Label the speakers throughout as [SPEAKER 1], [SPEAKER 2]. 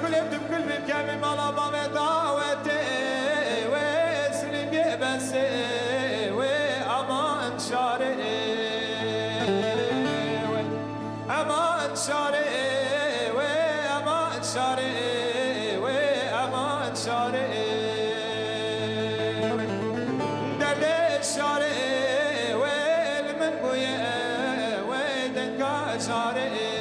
[SPEAKER 1] كلب بكل بكامل ملابا ودعوتي وسلم يبسي وأمان شاري أمان شاري وأمان شاري وأمان شاري درد الشاري والمن بويا ودنقا شاري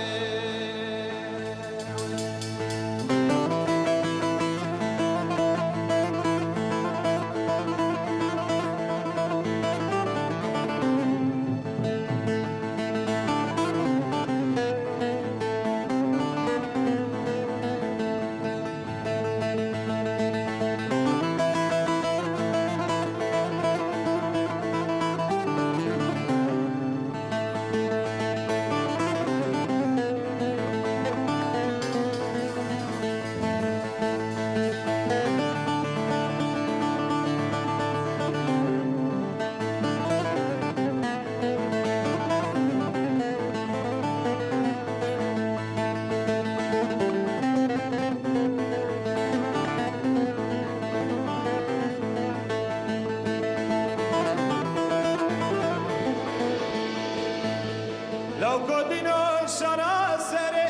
[SPEAKER 1] لو كنتنو شرا سري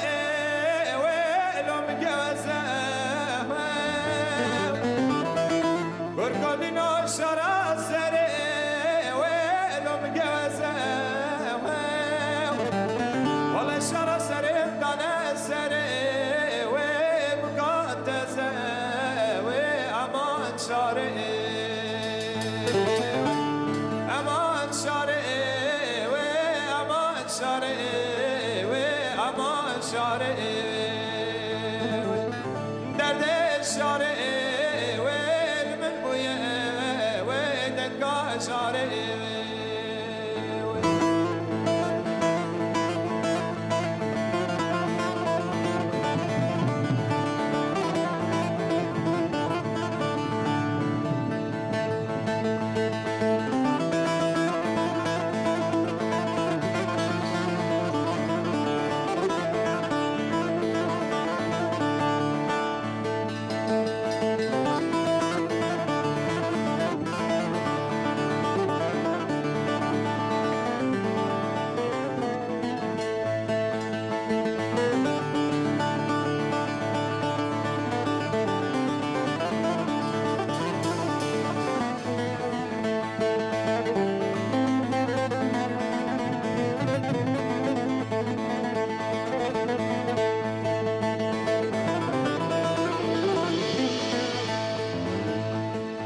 [SPEAKER 1] ولو مجازة كنتنو شرا سري ولو مجازة ولا شرا سري دانا سري ومقدسة وأمان شاري أمان شاري شاري وأمان شاري درد الشاري والمن بويا ودنقا شاري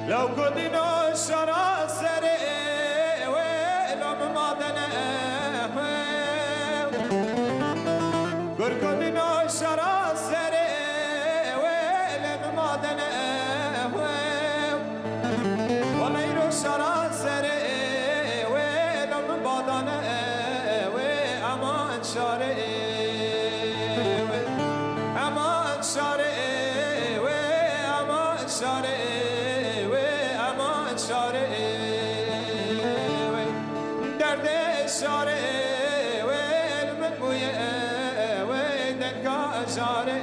[SPEAKER 1] لو كنتنو شرا سري ولو ممادنا كنتنو شرا سري ولو ممادنا ولا يرو شرا سري ولو مبادنا وأمان شاري أمان شاري وأمان شاري شاري درد الشاري والمن بويا ودنقا شاري